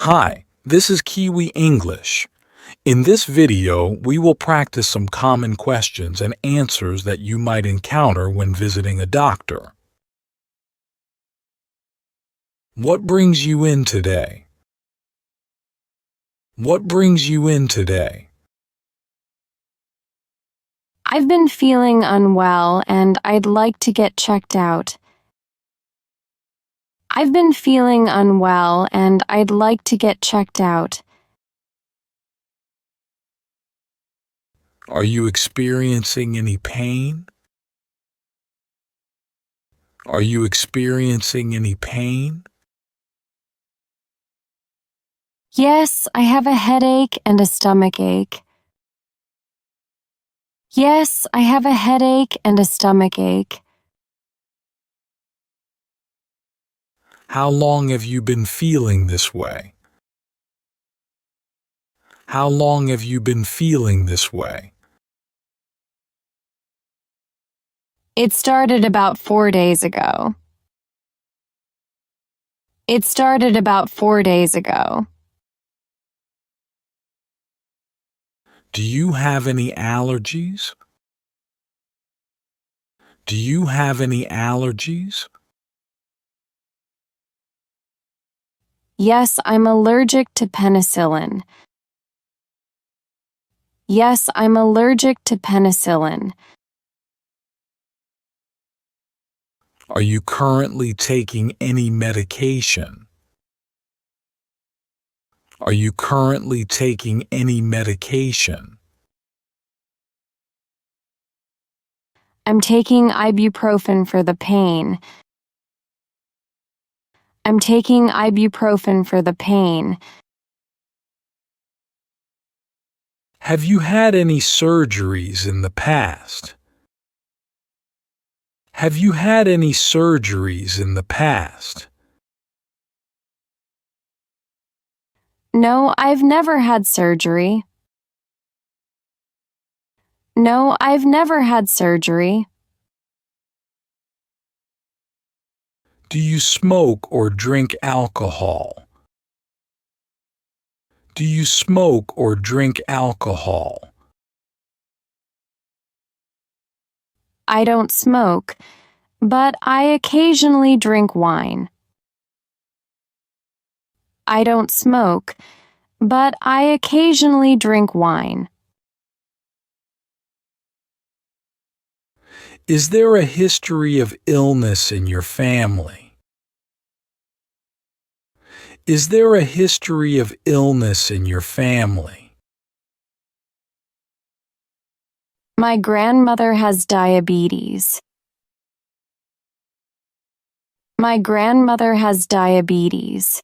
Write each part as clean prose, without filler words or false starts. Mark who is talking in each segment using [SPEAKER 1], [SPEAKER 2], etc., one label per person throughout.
[SPEAKER 1] Hi, this is Kiwi English. In this video, we will practice some common questions and answers that you might encounter when visiting a doctor. What brings you in today? What brings you in today?
[SPEAKER 2] I've been feeling unwell and I'd like to get checked out. I've been feeling unwell and I'd like to get checked out.
[SPEAKER 1] Are you experiencing any pain? Are you experiencing any pain?
[SPEAKER 2] Yes, I have a headache and a stomach ache. Yes, I have a headache and a stomach ache.
[SPEAKER 1] How long have you been feeling this way? How long have you been feeling this way?
[SPEAKER 2] It started about 4 days ago. It started about 4 days ago.
[SPEAKER 1] Do you have any allergies? Do you have any allergies?
[SPEAKER 2] Yes, I'm allergic to penicillin. Yes, I'm allergic to penicillin.
[SPEAKER 1] Are you currently taking any medication? Are you currently taking any medication?
[SPEAKER 2] I'm taking ibuprofen for the pain. I'm taking ibuprofen for the pain.
[SPEAKER 1] Have you had any surgeries in the past? Have you had any surgeries in the past?
[SPEAKER 2] No, I've never had surgery. No, I've never had surgery.
[SPEAKER 1] Do you smoke or drink alcohol? Do you smoke or drink alcohol?
[SPEAKER 2] I don't smoke, but I occasionally drink wine. I don't smoke, but I occasionally drink wine.
[SPEAKER 1] Is there a history of illness in your family? Is there a history of illness in your family?
[SPEAKER 2] My grandmother has diabetes. My grandmother has diabetes.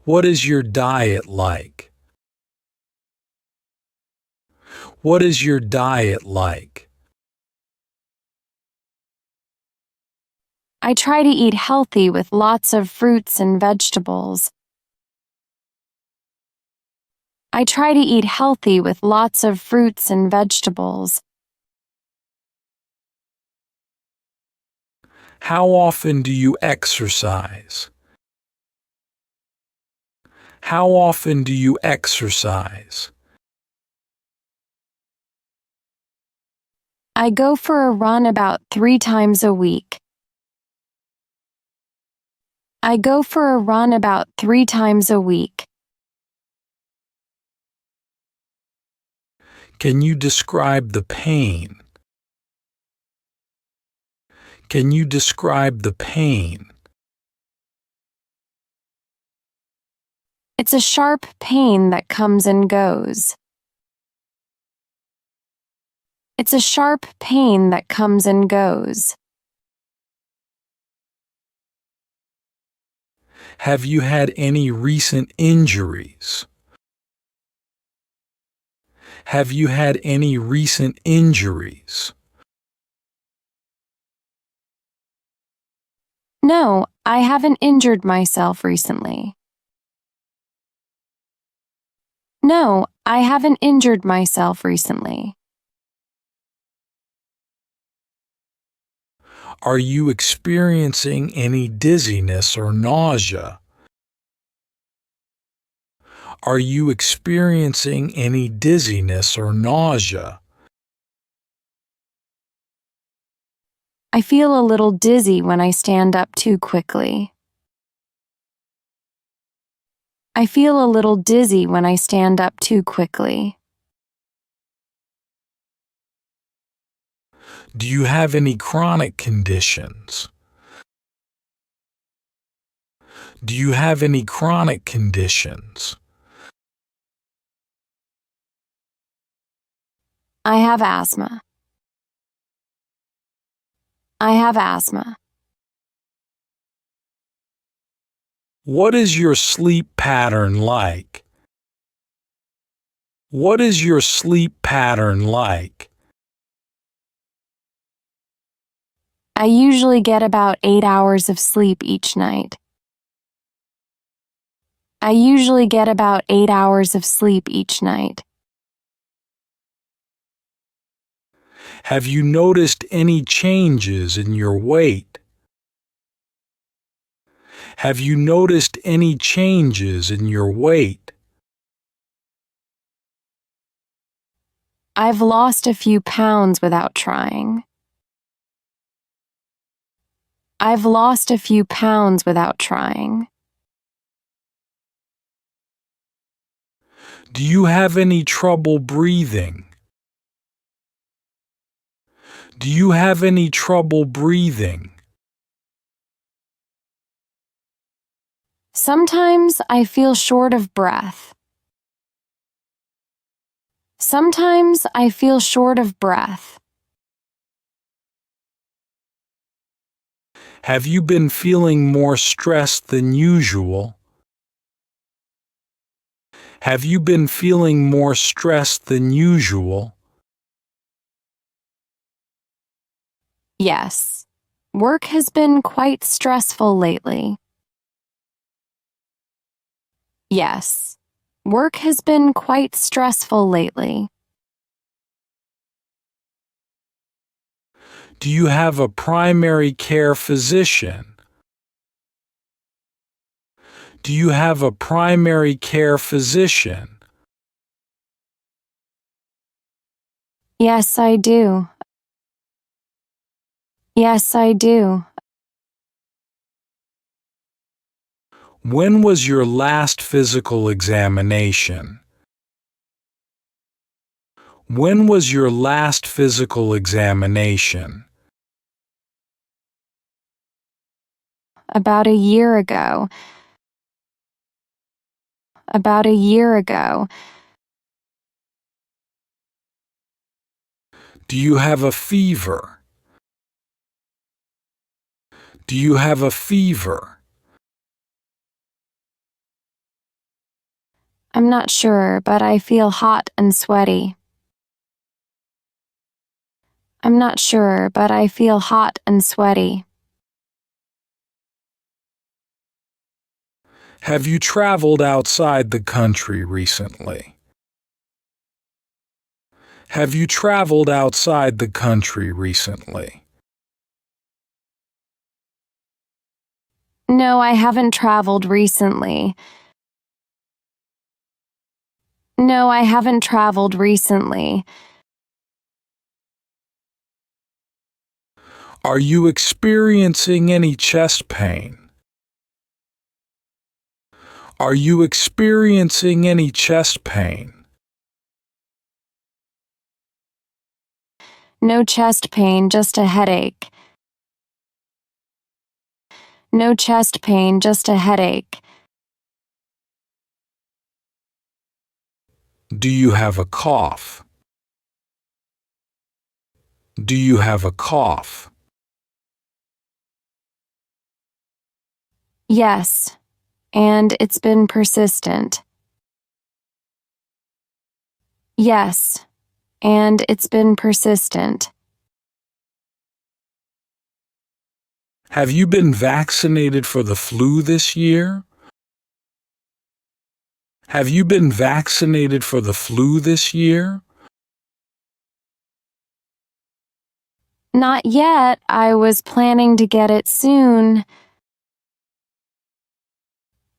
[SPEAKER 1] What is your diet like? What is your diet like?
[SPEAKER 2] I try to eat healthy with lots of fruits and vegetables. I try to eat healthy with lots of fruits and vegetables.
[SPEAKER 1] How often do you exercise? How often do you exercise?
[SPEAKER 2] I go for a run about 3 times a week. I go for a run about 3 times a week.
[SPEAKER 1] Can you describe the pain? Can you describe the pain?
[SPEAKER 2] It's a sharp pain that comes and goes. It's a sharp pain that comes and goes.
[SPEAKER 1] Have you had any recent injuries? Have you had any recent injuries?
[SPEAKER 2] No, I haven't injured myself recently. No, I haven't injured myself recently.
[SPEAKER 1] Are you experiencing any dizziness or nausea? Are you experiencing any dizziness or nausea?
[SPEAKER 2] I feel a little dizzy when I stand up too quickly. I feel a little dizzy when I stand up too quickly.
[SPEAKER 1] Do you have any chronic conditions? Do you have any chronic conditions?
[SPEAKER 2] I have asthma. I have asthma.
[SPEAKER 1] What is your sleep pattern like? What is your sleep pattern like?
[SPEAKER 2] I usually get about 8 hours of sleep each night. I usually get about 8 hours of sleep each night.
[SPEAKER 1] Have you noticed any changes in your weight? Have you noticed any changes in your weight?
[SPEAKER 2] I've lost a few pounds without trying. I've lost a few pounds without trying.
[SPEAKER 1] Do you have any trouble breathing? Do you have any trouble breathing?
[SPEAKER 2] Sometimes I feel short of breath. Sometimes I feel short of breath.
[SPEAKER 1] Have you been feeling more stressed than usual? Have you been feeling more stressed than usual?
[SPEAKER 2] Yes. Work has been quite stressful lately. Yes. Work has been quite stressful lately.
[SPEAKER 1] Do you have a primary care physician? Do you have a primary care physician?
[SPEAKER 2] Yes, I do. Yes, I do.
[SPEAKER 1] When was your last physical examination? When was your last physical examination?
[SPEAKER 2] About a year ago. About a year ago.
[SPEAKER 1] Do you have a fever? Do you have a fever?
[SPEAKER 2] I'm not sure, but I feel hot and sweaty. I'm not sure, but I feel hot and sweaty.
[SPEAKER 1] Have you traveled outside the country recently? Have you traveled outside the country recently?
[SPEAKER 2] No, I haven't traveled recently. No, I haven't traveled recently.
[SPEAKER 1] Are you experiencing any chest pain? Are you experiencing any chest pain?
[SPEAKER 2] No chest pain, just a headache. No chest pain, just a headache.
[SPEAKER 1] Do you have a cough? Do you have a cough?
[SPEAKER 2] Yes, and it's been persistent. Yes, and it's been persistent.
[SPEAKER 1] Have you been vaccinated for the flu this year? Have you been vaccinated for the flu this year?
[SPEAKER 2] Not yet. I was planning to get it soon.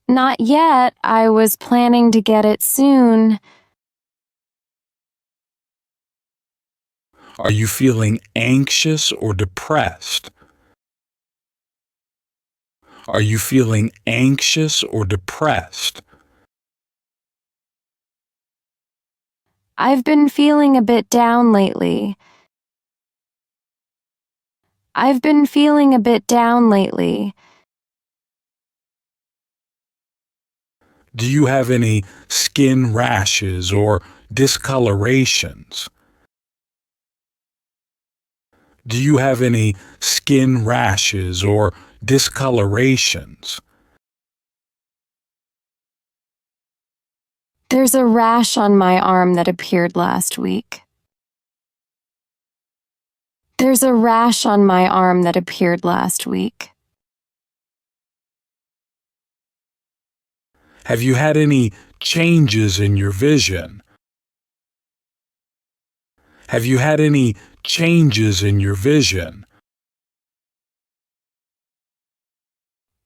[SPEAKER 2] Not yet. I was planning to get it soon.
[SPEAKER 1] Are you feeling anxious or depressed? Are you feeling anxious or depressed?
[SPEAKER 2] I've been feeling a bit down lately. I've been feeling a bit down lately.
[SPEAKER 1] Do you have any skin rashes or discolorations? Do you have any skin rashes or discolorations?
[SPEAKER 2] There's a rash on my arm that appeared last week. There's a rash on my arm that appeared last week.
[SPEAKER 1] Have you had any changes in your vision? Have you had any changes in your vision?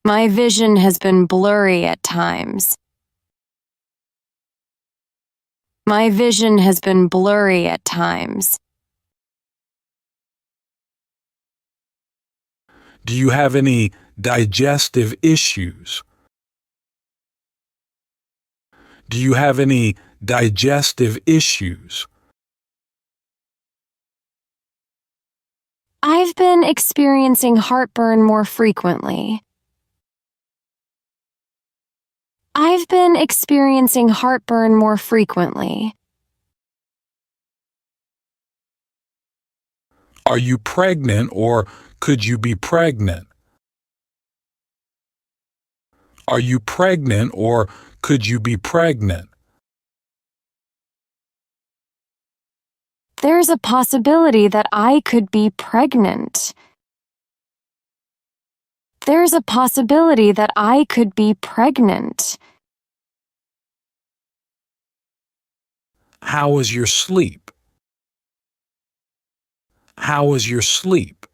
[SPEAKER 2] My vision has been blurry at times. My vision has been blurry at times.
[SPEAKER 1] Do you have any digestive issues? Do you have any digestive issues?
[SPEAKER 2] I've been experiencing heartburn more frequently. I've been experiencing heartburn more frequently.
[SPEAKER 1] Are you pregnant or could you be pregnant? Are you pregnant or could you be pregnant?
[SPEAKER 2] There's a possibility that I could be pregnant. There's a possibility that I could be pregnant.
[SPEAKER 1] How is your sleep? How is your sleep?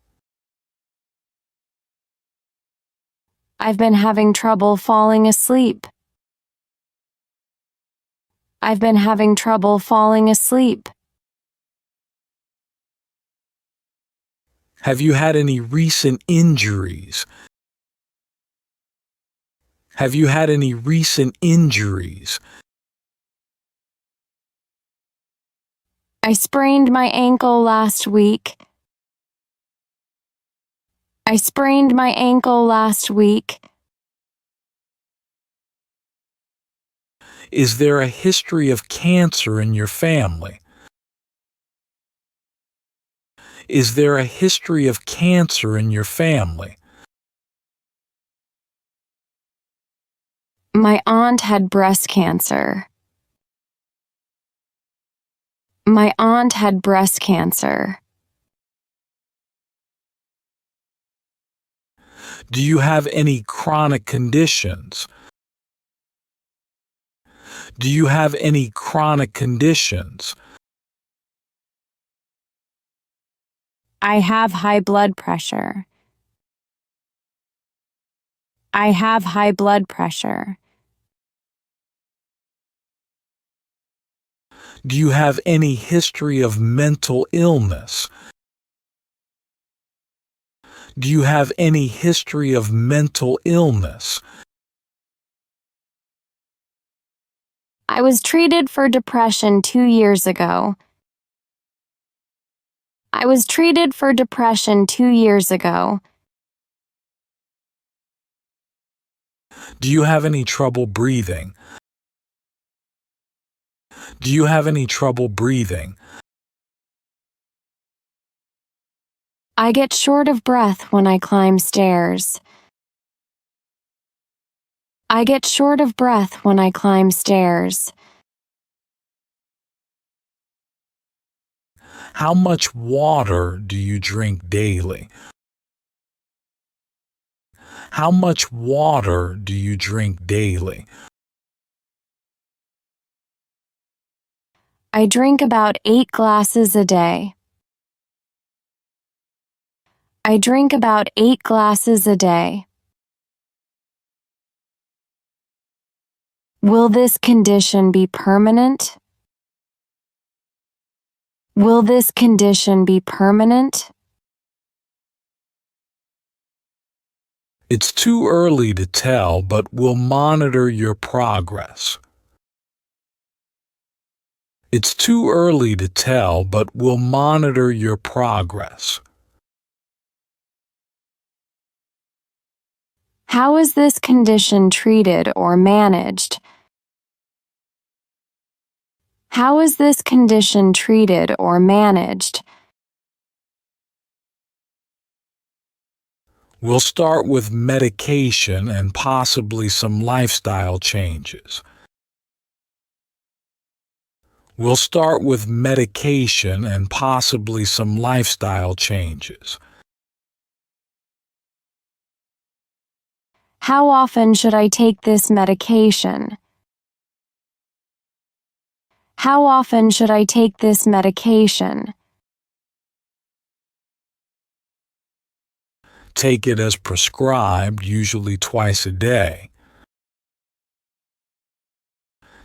[SPEAKER 2] I've been having trouble falling asleep. I've been having trouble falling asleep.
[SPEAKER 1] Have you had any recent injuries? Have you had any recent injuries?
[SPEAKER 2] I sprained my ankle last week. I sprained my ankle last week.
[SPEAKER 1] Is there a history of cancer in your family? Is there a history of cancer in your family?
[SPEAKER 2] My aunt had breast cancer. My aunt had breast cancer.
[SPEAKER 1] Do you have any chronic conditions? Do you have any chronic conditions?
[SPEAKER 2] I have high blood pressure. I have high blood pressure.
[SPEAKER 1] Do you have any history of mental illness? Do you have any history of mental illness?
[SPEAKER 2] I was treated for depression 2 years ago. I was treated for depression 2 years ago.
[SPEAKER 1] Do you have any trouble breathing? Do you have any trouble breathing?
[SPEAKER 2] I get short of breath when I climb stairs. I get short of breath when I climb stairs.
[SPEAKER 1] How much water do you drink daily? How much water do you drink daily?
[SPEAKER 2] I drink about 8 glasses a day. I drink about 8 glasses a day. Will this condition be permanent? Will this condition be permanent?
[SPEAKER 1] It's too early to tell, but we'll monitor your progress. It's too early to tell, but we'll monitor your progress.
[SPEAKER 2] How is this condition treated or managed? How is this condition treated or managed?
[SPEAKER 1] We'll start with medication and possibly some lifestyle changes. We'll start with medication and possibly some lifestyle changes.
[SPEAKER 2] How often should I take this medication? How often should I take this medication?
[SPEAKER 1] Take it as prescribed, usually twice a day.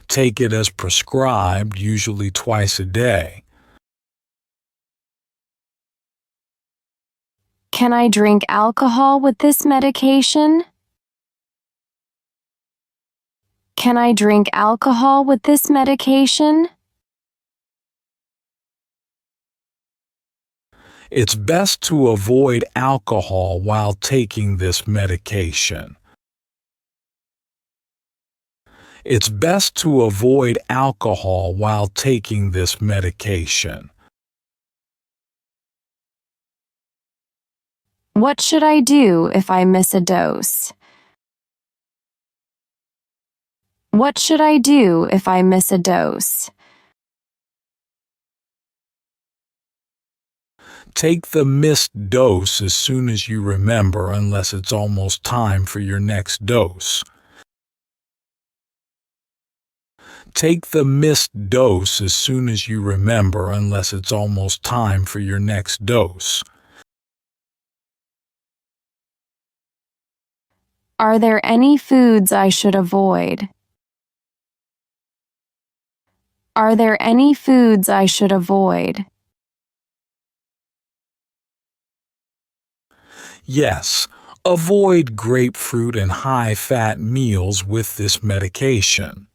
[SPEAKER 1] Take it as prescribed, usually twice a day.
[SPEAKER 2] Can I drink alcohol with this medication? Can I drink alcohol with this medication?
[SPEAKER 1] It's best to avoid alcohol while taking this medication. It's best to avoid alcohol while taking this medication.
[SPEAKER 2] What should I do if I miss a dose? What should I do if I miss a dose?
[SPEAKER 1] Take the missed dose as soon as you remember, unless it's almost time for your next dose. Take the missed dose as soon as you remember, unless it's almost time for your next dose.
[SPEAKER 2] Are there any foods I should avoid? Are there any foods I should avoid?
[SPEAKER 1] Yes, avoid grapefruit and high-fat meals with this medication.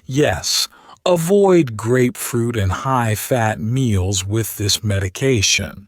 [SPEAKER 1] Yes, avoid grapefruit and high-fat meals with this medication.